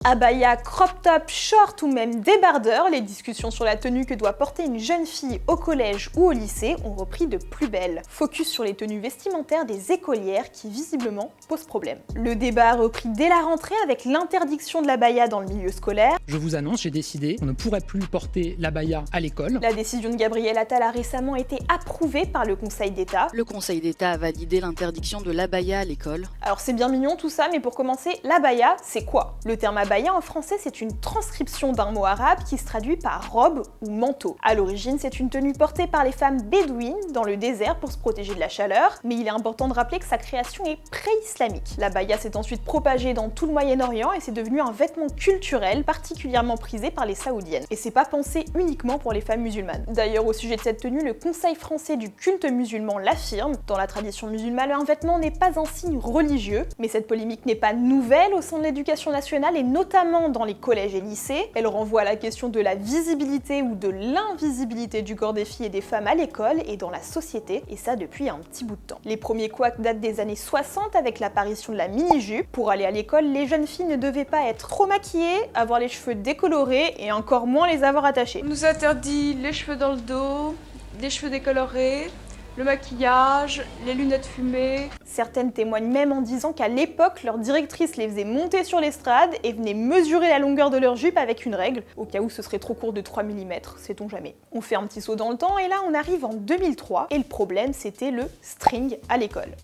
Abaya, crop top, short ou même débardeur, les discussions sur la tenue que doit porter une jeune fille au collège ou au lycée ont repris de plus belle. Focus sur les tenues vestimentaires des écolières qui visiblement posent problème. Le débat a repris dès la rentrée avec l'interdiction de l'abaya dans le milieu scolaire. Je vous annonce, j'ai décidé qu'on ne pourrait plus porter l'abaya à l'école. La décision de Gabriel Attal a récemment été approuvée par le Conseil d'État. Le Conseil d'État a validé l'interdiction de l'abaya à l'école. Alors c'est bien mignon tout ça, mais pour commencer, l'abaya, c'est quoi? Le terme abaya en français, c'est une transcription d'un mot arabe qui se traduit par robe ou manteau. À l'origine, c'est une tenue portée par les femmes bédouines dans le désert pour se protéger de la chaleur, mais il est important de rappeler que sa création est pré-islamique. L'abaya s'est ensuite propagée dans tout le Moyen-Orient et c'est devenu un vêtement culturel particulièrement prisé par les saoudiennes. Et c'est pas pensé uniquement pour les femmes musulmanes. D'ailleurs, au sujet de cette tenue, le Conseil français du culte musulman l'affirme. Dans la tradition musulmane, un vêtement n'est pas un signe religieux, mais cette polémique n'est pas nouvelle au sein de l'éducation nationale et notamment dans les collèges et lycées. Elle renvoie à la question de la visibilité ou de l'invisibilité du corps des filles et des femmes à l'école et dans la société, et ça depuis un petit bout de temps. Les premiers couacs datent des années 60 avec l'apparition de la mini-jupe. Pour aller à l'école, les jeunes filles ne devaient pas être trop maquillées, avoir les cheveux décolorés et encore moins les avoir attachés. On nous interdit les cheveux dans le dos, les cheveux décolorés, le maquillage, les lunettes fumées. Certaines témoignent même en disant qu'à l'époque, leur directrice les faisait monter sur l'estrade et venait mesurer la longueur de leur jupe avec une règle, au cas où ce serait trop court de 3 mm, sait-on jamais. On fait un petit saut dans le temps et là on arrive en 2003 et le problème c'était le string à l'école.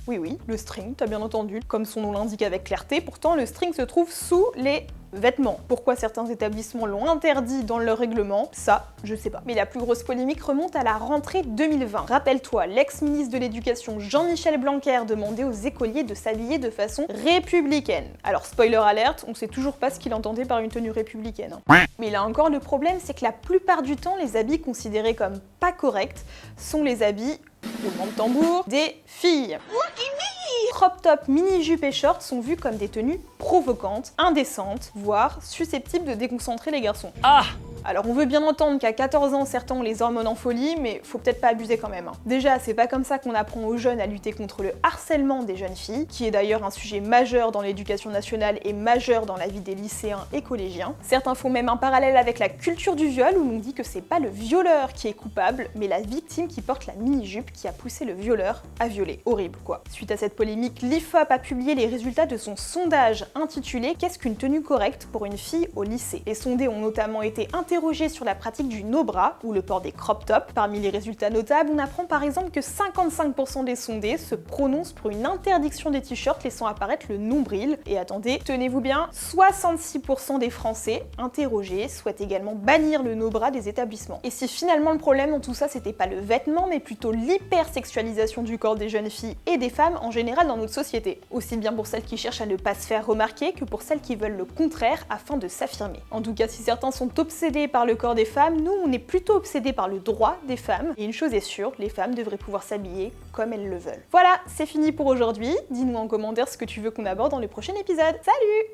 Oui, le string, t'as bien entendu, comme son nom l'indique avec clarté, pourtant le string se trouve sous les vêtements. Pourquoi certains établissements l'ont interdit dans leur règlement, ça, je sais pas. Mais la plus grosse polémique remonte à la rentrée 2020. Rappelle-toi, l'ex-ministre de l'Éducation Jean-Michel Blanquer demandait aux écoliers de s'habiller de façon républicaine. Alors spoiler alerte, on sait toujours pas ce qu'il entendait par une tenue républicaine. Mais là encore, le problème c'est que la plupart du temps, les habits considérés comme pas corrects sont les habits, roulement de tambour, des filles. Crop top, mini-jupe et shorts sont vus comme des tenues provocantes, indécentes, voire susceptibles de déconcentrer les garçons. Alors on veut bien entendre qu'à 14 ans, certains ont les hormones en folie, mais faut peut-être pas abuser quand même. Déjà, c'est pas comme ça qu'on apprend aux jeunes à lutter contre le harcèlement des jeunes filles, qui est d'ailleurs un sujet majeur dans l'éducation nationale et majeur dans la vie des lycéens et collégiens. Certains font même un parallèle avec la culture du viol, où l'on dit que c'est pas le violeur qui est coupable, mais la victime qui porte la mini-jupe qui a poussé le violeur à violer. Horrible quoi. Suite à cette polémique, l'IFOP a publié les résultats de son sondage intitulé « Qu'est-ce qu'une tenue correcte pour une fille au lycée ?» Les sondés ont notamment été interrogés sur la pratique du no-bra ou le port des crop tops. Parmi les résultats notables, on apprend par exemple que 55% des sondés se prononcent pour une interdiction des t-shirts laissant apparaître le nombril. Et attendez, tenez-vous bien, 66% des Français interrogés souhaitent également bannir le no-bra des établissements. Et si finalement le problème dans tout ça c'était pas le vêtement mais plutôt l'hypersexualisation du corps des jeunes filles et des femmes en général dans notre société. Aussi bien pour celles qui cherchent à ne pas se faire remarquer que pour celles qui veulent le contraire afin de s'affirmer. En tout cas, si certains sont obsédés par le corps des femmes, nous on est plutôt obsédés par le droit des femmes. Et une chose est sûre, les femmes devraient pouvoir s'habiller comme elles le veulent. Voilà, c'est fini pour aujourd'hui. Dis-nous en commentaire ce que tu veux qu'on aborde dans le prochain épisode. Salut!